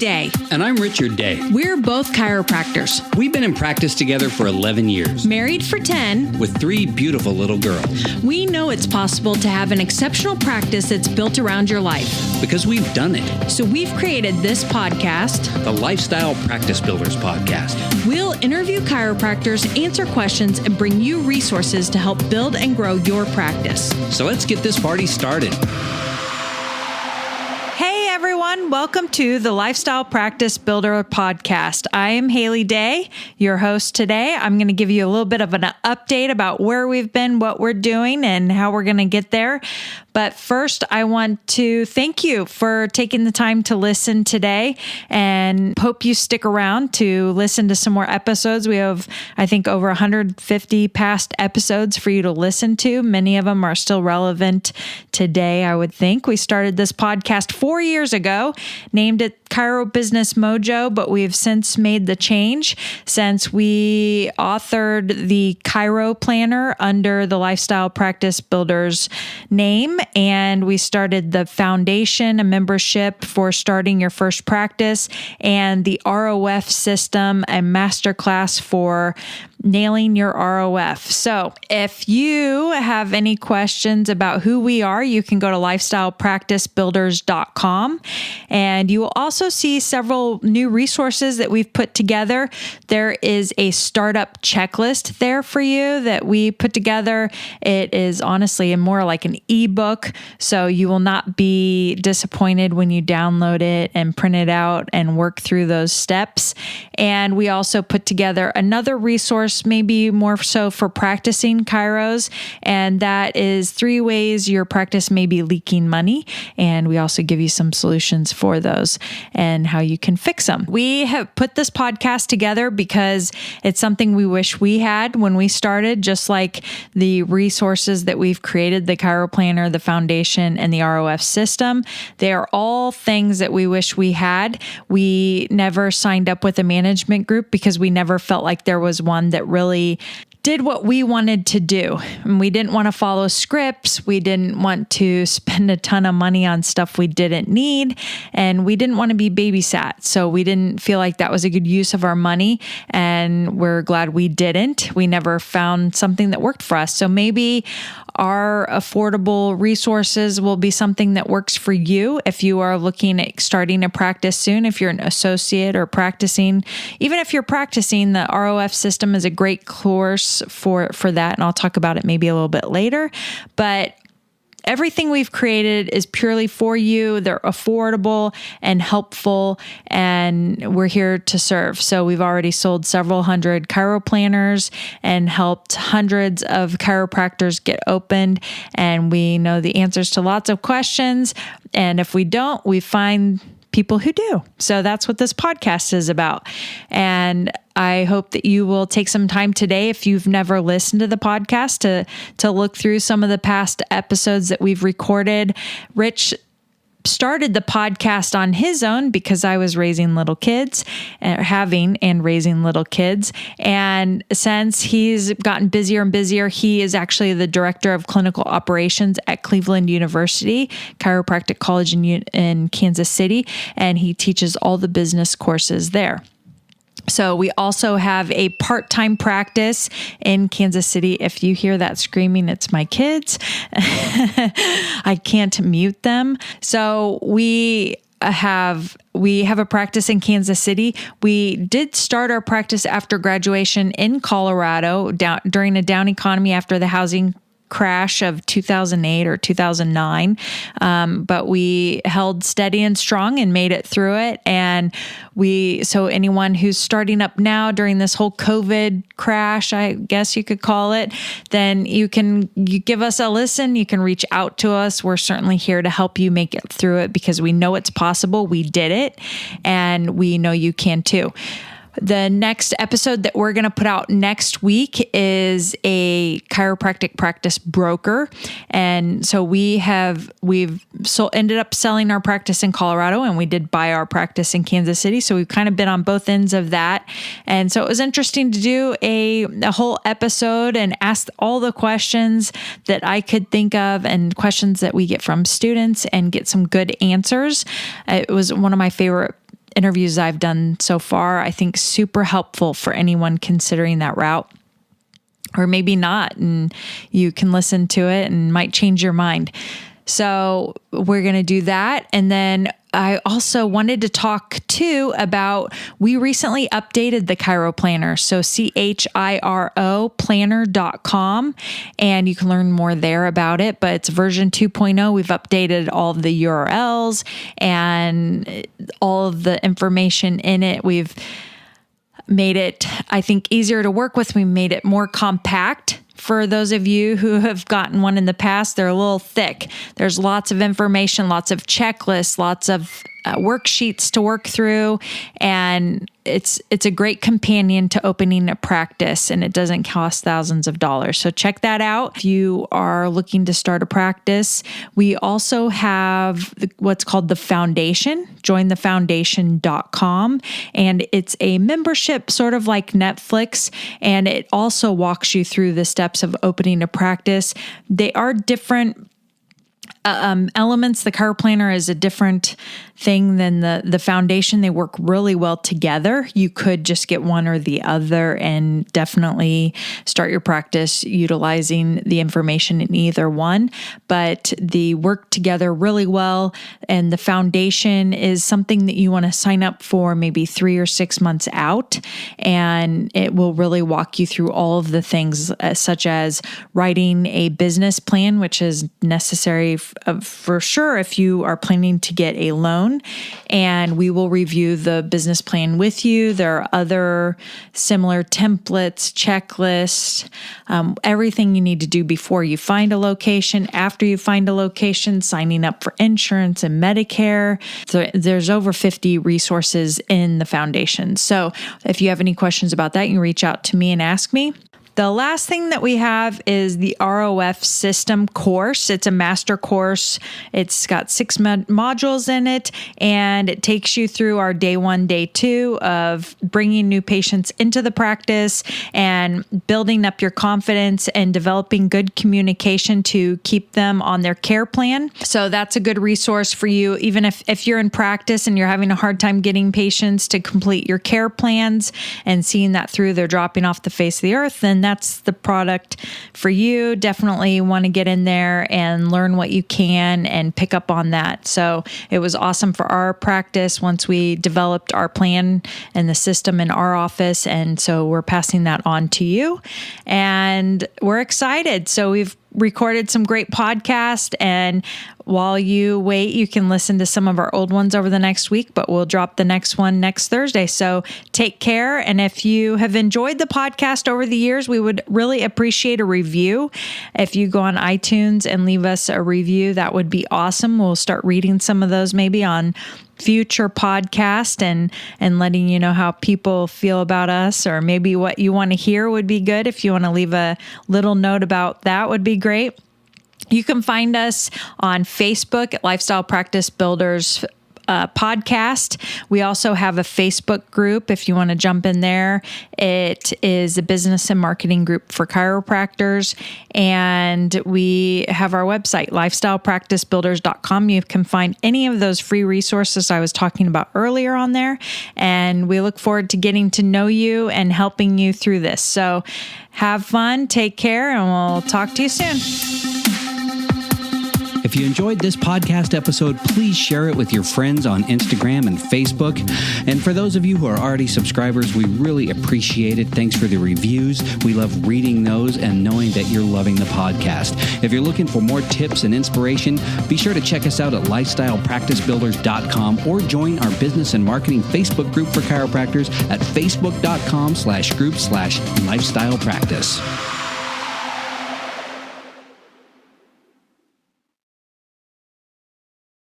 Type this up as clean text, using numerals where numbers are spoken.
Day. And I'm Richard Day. We're both chiropractors. We've been in practice together for 11 years. Married for 10. With 3 beautiful little girls. We know it's possible to have an exceptional practice that's built around your life. Because we've done it. So we've created this podcast, the Lifestyle Practice Builders Podcast. We'll interview chiropractors, answer questions, and bring you resources to help build and grow your practice. So let's get this party started. Hey everyone, welcome to the Lifestyle Practice Builder Podcast. I am Haley Day, your host today. I'm going to give you a little bit of an update about where we've been, what we're doing, and how we're going to get there. But first, I want to thank you for taking the time to listen today and hope you stick around to listen to some more episodes. We have, I think, over 150 past episodes for you to listen to. Many of them are still relevant today, I would think. We started this podcast 4 years ago, named it Chiro Business Mojo, but we've since made the change since we authored the ChiroPlanner under the Lifestyle Practice Builders name. And we started the foundation, a membership for starting your first practice, and the ROF system, a masterclass for nailing your ROF. So if you have any questions about who we are, you can go to lifestylepracticebuilders.com, and you will also see several new resources that we've put together. There is a startup checklist there for you that we put together. It is honestly more like an ebook, so you will not be disappointed when you download it and print it out and work through those steps. And we also put together another resource, maybe more so for practicing chiros, and that is 3 ways your practice may be leaking money. And we also give you some solutions for those and how you can fix them. We have put this podcast together because it's something we wish we had when we started, just like the resources that we've created, the ChiroPlanner, the foundation, and the ROF system. They are all things that we wish we had. We never signed up with a management group because we never felt like there was one that really did what we wanted to do. And we didn't want to follow scripts. We didn't want to spend a ton of money on stuff we didn't need. And we didn't want to be babysat. So we didn't feel like that was a good use of our money. And we're glad we didn't. We never found something that worked for us. So maybe our affordable resources will be something that works for you if you are looking at starting a practice soon, if you're an associate or practicing. Even if you're practicing, the ROF system is a great course for that, and I'll talk about it maybe a little bit later. But everything we've created is purely for you. They're affordable and helpful, and we're here to serve. So we've already sold several hundred ChiroPlanners and helped hundreds of chiropractors get opened, and we know the answers to lots of questions. And if we don't, we find people who do. So that's what this podcast is about. And I hope that you will take some time today, if you've never listened to the podcast, to look through some of the past episodes that we've recorded. Rich started the podcast on his own because I was raising little kids, raising little kids. And since he's gotten busier and busier, he is actually the director of clinical operations at Cleveland University, Chiropractic College in Kansas City, and he teaches all the business courses there. So we also have a part-time practice in Kansas City. If you hear that screaming, it's my kids. I can't mute them. So we have a practice in Kansas City. We did start our practice after graduation in Colorado during a down economy after the housing crash of 2008 or 2009. But we held steady and strong and made it through it. And so anyone who's starting up now during this whole COVID crash, I guess you could call it, then you give us a listen. You can reach out to us. We're certainly here to help you make it through it because we know it's possible. We did it, and we know you can too. The next episode that we're going to put out next week is a chiropractic practice broker. And so we've ended up selling our practice in Colorado, and we did buy our practice in Kansas City. So we've kind of been on both ends of that. And so it was interesting to do a whole episode and ask all the questions that I could think of and questions that we get from students and get some good answers. It was one of my favorite interviews I've done so far. I think super helpful for anyone considering that route. Or maybe not, and you can listen to it and might change your mind. So we're going to do that. And then I also wanted to talk too about, we recently updated the ChiroPlanner. So CHIRO planner.com, and you can learn more there about it, but it's version 2.0. We've updated all of the URLs and all of the information in it. We've made it, I think, easier to work with. We made it more compact. For those of you who have gotten one in the past, they're a little thick. There's lots of information, lots of checklists, lots of worksheets to work through, and it's a great companion to opening a practice, and it doesn't cost thousands of dollars. So check that out if you are looking to start a practice. We also have what's called the Foundation, jointhefoundation.com, and it's a membership sort of like Netflix, and it also walks you through the steps of opening a practice. They are different elements. The ChiroPlanner is a different thing than the Foundation. They work really well together. You could just get one or the other and definitely start your practice utilizing the information in either one, but they work together really well. And the Foundation is something that you want to sign up for maybe 3 or 6 months out, and it will really walk you through all of the things such as writing a business plan, which is necessary for sure if you are planning to get a loan. And we will review the business plan with you. There are other similar templates, checklists, everything you need to do before you find a location, after you find a location, signing up for insurance and Medicare. So there's over 50 resources in the Foundation. So if you have any questions about that, you can reach out to me and ask me. The last thing that we have is the ROF system course. It's a master course. It's got 6 modules in it, and it takes you through our day 1, day 2 of bringing new patients into the practice and building up your confidence and developing good communication to keep them on their care plan. So that's a good resource for you, even if you're in practice and you're having a hard time getting patients to complete your care plans and seeing that through, they're dropping off the face of the earth, then that's the product for you. Definitely want to get in there and learn what you can and pick up on that. So it was awesome for our practice once we developed our plan and the system in our office. And so we're passing that on to you, and we're excited. So we've recorded some great podcasts, and while you wait, you can listen to some of our old ones over the next week, but we'll drop the next one next Thursday. So take care. And if you have enjoyed the podcast over the years, we would really appreciate a review. If you go on iTunes and leave us a review, that would be awesome. We'll start reading some of those maybe on future podcast and letting you know how people feel about us, or maybe what you want to hear would be good. If you want to leave a little note about that, would be great. You can find us on Facebook at Lifestyle Practice Builders podcast. We also have a Facebook group if you want to jump in there. It is a business and marketing group for chiropractors. And we have our website, lifestylepracticebuilders.com. You can find any of those free resources I was talking about earlier on there. And we look forward to getting to know you and helping you through this. So have fun, take care, and we'll talk to you soon. If you enjoyed this podcast episode, please share it with your friends on Instagram and Facebook. And for those of you who are already subscribers, we really appreciate it. Thanks for the reviews. We love reading those and knowing that you're loving the podcast. If you're looking for more tips and inspiration, be sure to check us out at lifestylepracticebuilders.com or join our business and marketing Facebook group for chiropractors at facebook.com/group/lifestylepractice.